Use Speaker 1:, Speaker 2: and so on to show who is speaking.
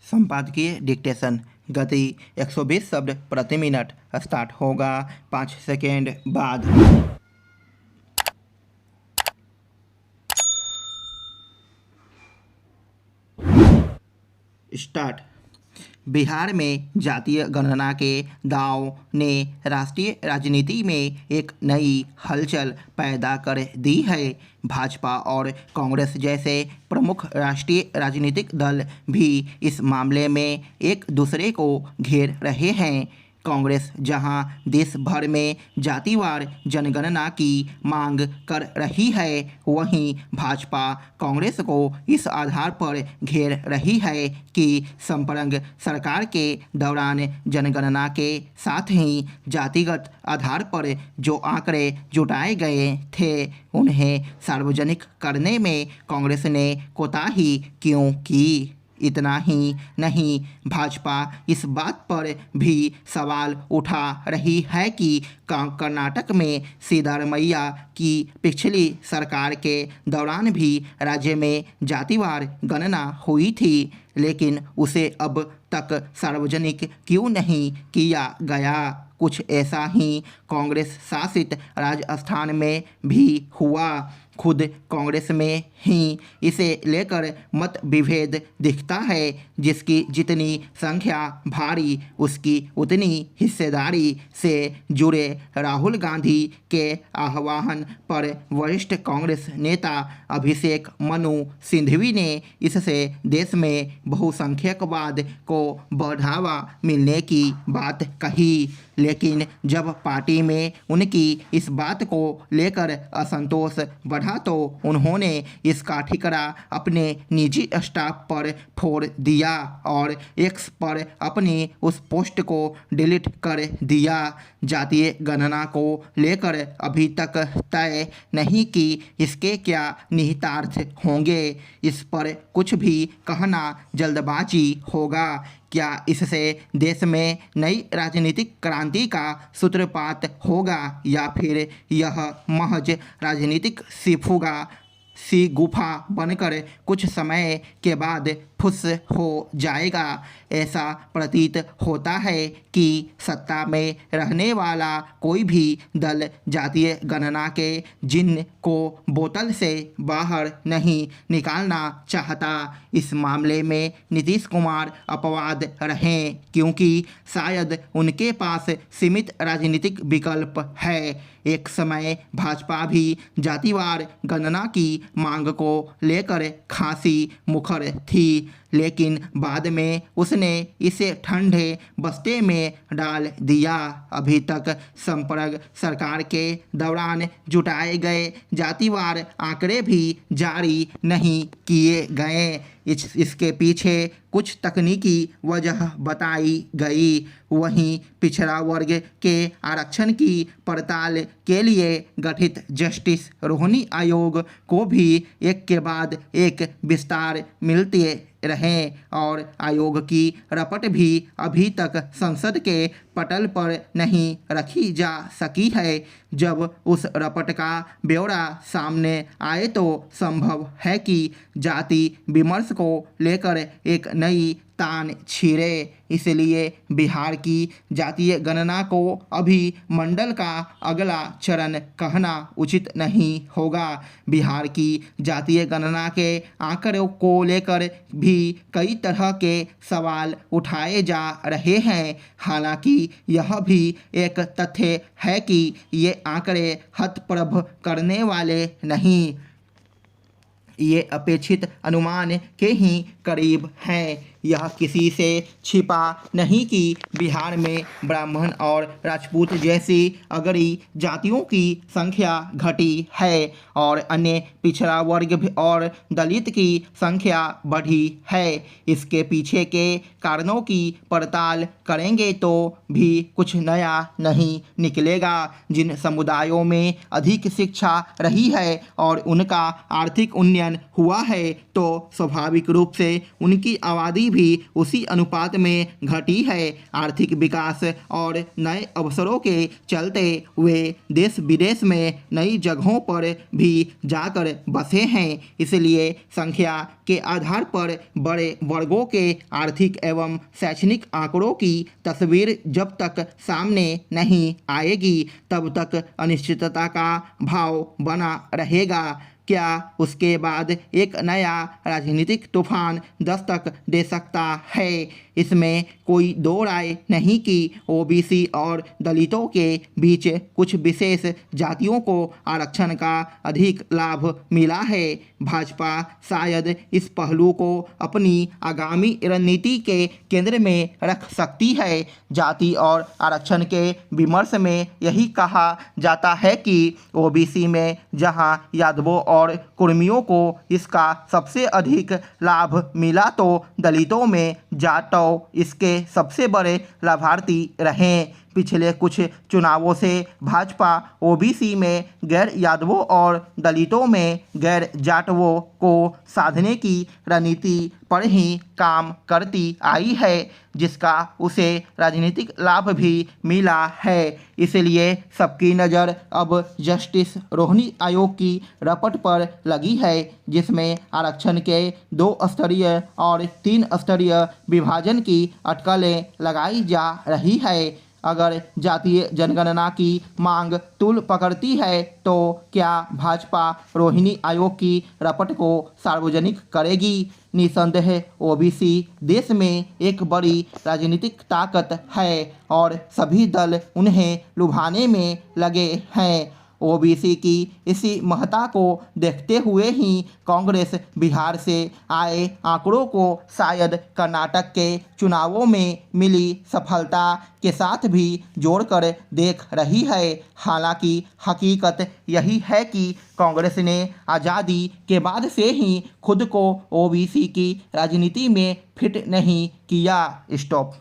Speaker 1: संपादकीय डिक्टेशन गति 120 शब्द प्रति मिनट। स्टार्ट होगा 5 सेकेंड बाद। स्टार्ट। बिहार में जातीय गणना के दांव ने राष्ट्रीय राजनीति में एक नई हलचल पैदा कर दी है। भाजपा और कांग्रेस जैसे प्रमुख राष्ट्रीय राजनीतिक दल भी इस मामले में एक दूसरे को घेर रहे हैं। कांग्रेस जहां देश भर में जातिवार जनगणना की मांग कर रही है, वहीं भाजपा कांग्रेस को इस आधार पर घेर रही है कि संप्रग सरकार के दौरान जनगणना के साथ ही जातिगत आधार पर जो आंकड़े जुटाए गए थे, उन्हें सार्वजनिक करने में कांग्रेस ने कोताही क्यों की। इतना ही नहीं, भाजपा इस बात पर भी सवाल उठा रही है कि कर्नाटक में सिद्धरामैया की पिछली सरकार के दौरान भी राज्य में जातिवार गणना हुई थी, लेकिन उसे अब तक सार्वजनिक क्यों नहीं किया गया। कुछ ऐसा ही कांग्रेस शासित राजस्थान में भी हुआ। खुद कांग्रेस में ही इसे लेकर मत विभेद दिखता है। जिसकी जितनी संख्या भारी, उसकी उतनी हिस्सेदारी से जुड़े राहुल गांधी के आह्वान पर वरिष्ठ कांग्रेस नेता अभिषेक मनु सिंघवी ने इससे देश में बहुसंख्यकवाद को बढ़ावा मिलने की बात कही। लेकिन जब पार्टी में उनकी इस बात को लेकर असंतोष बढ़ा तो उन्होंने इसका ठिकरा अपने निजी स्टाफ पर फोड़ दिया और एक्स पर अपनी उस पोस्ट को डिलीट कर दिया। जातीय गणना को लेकर अभी तक तय नहीं कि इसके क्या निहितार्थ होंगे। इस पर कुछ भी कहना जल्दबाजी होगा। क्या इससे देश में नई राजनीतिक क्रांति का सूत्रपात होगा या फिर यह महज राजनीतिक सी गुफा बनकर कुछ समय के बाद फुस हो जाएगा। ऐसा प्रतीत होता है कि सत्ता में रहने वाला कोई भी दल जातीय गणना के जिन्न को बोतल से बाहर नहीं निकालना चाहता। इस मामले में नीतीश कुमार अपवाद रहें, क्योंकि शायद उनके पास सीमित राजनीतिक विकल्प है। एक समय भाजपा भी जातिवार गणना की मांग को लेकर खासी मुखर थी, लेकिन बाद में उसने इसे ठंडे बस्ते में डाल दिया। अभी तक संप्रग सरकार के दौरान जुटाए गए जातिवार आंकड़े भी जारी नहीं किए गए। इसके पीछे कुछ तकनीकी वजह बताई गई। वहीं पिछड़ा वर्ग के आरक्षण की पड़ताल के लिए गठित जस्टिस रोहिणी आयोग को भी एक के बाद एक विस्तार मिलते रहे और आयोग की रपट भी अभी तक संसद के पटल पर नहीं रखी जा सकी है। जब उस रपट का ब्यौरा सामने आए तो संभव है कि जाति विमर्श को लेकर एक नई तान छिड़े। इसलिए बिहार की जातीय गणना को अभी मंडल का अगला चरण कहना उचित नहीं होगा। बिहार की जातीय गणना के आंकड़ों को लेकर भी कई तरह के सवाल उठाए जा रहे हैं। हालांकि यह भी एक तथ्य है कि ये आंकड़े हतप्रभ करने वाले नहीं, ये अपेक्षित अनुमान के ही करीब हैं। यह किसी से छिपा नहीं कि बिहार में ब्राह्मण और राजपूत जैसी अगड़ी जातियों की संख्या घटी है और अन्य पिछड़ा वर्ग और दलित की संख्या बढ़ी है। इसके पीछे के कारणों की पड़ताल करेंगे तो भी कुछ नया नहीं निकलेगा। जिन समुदायों में अधिक शिक्षा रही है और उनका आर्थिक उन्नयन हुआ है, तो स्वाभाविक रूप से उनकी आबादी भी उसी अनुपात में घटी है। आर्थिक विकास और नए अवसरों के चलते वे देश विदेश में नई जगहों पर भी जाकर बसे हैं। इसलिए संख्या के आधार पर बड़े वर्गों के आर्थिक एवं शैक्षणिक आंकड़ों की तस्वीर जब तक सामने नहीं आएगी तब तक अनिश्चितता का भाव बना रहेगा। क्या उसके बाद एक नया राजनीतिक तूफान दस्तक दे सकता है? इसमें कोई दो राय नहीं कि ओबीसी और दलितों के बीच कुछ विशेष जातियों को आरक्षण का अधिक लाभ मिला है। भाजपा शायद इस पहलू को अपनी आगामी रणनीति के केंद्र में रख सकती है। जाति और आरक्षण के विमर्श में यही कहा जाता है कि ओबीसी में जहां यादवों और कुर्मियों को इसका सबसे अधिक लाभ मिला तो दलितों में जाटव इसके सबसे बड़े लाभार्थी रहे। पिछले कुछ चुनावों से भाजपा ओबीसी में गैर यादवों और दलितों में गैर जाटवों को साधने की रणनीति पर ही काम करती आई है, जिसका उसे राजनीतिक लाभ भी मिला है। इसलिए सबकी नज़र अब जस्टिस रोहिणी आयोग की रपट पर लगी है, जिसमें आरक्षण के 2 स्तरीय और 3 स्तरीय विभाजन की अटकलें लगाई जा रही है। अगर जातीय जनगणना की मांग तूल पकड़ती है तो क्या भाजपा रोहिणी आयोग की रपट को सार्वजनिक करेगी? निसंदेह ओबीसी देश में एक बड़ी राजनीतिक ताकत है और सभी दल उन्हें लुभाने में लगे हैं। ओबीसी की इसी महत्ता को देखते हुए ही कांग्रेस बिहार से आए आंकड़ों को शायद कर्नाटक के चुनावों में मिली सफलता के साथ भी जोड़कर देख रही है। हालांकि हकीकत यही है कि कांग्रेस ने आज़ादी के बाद से ही खुद को ओबीसी की राजनीति में फिट नहीं किया। स्टॉप।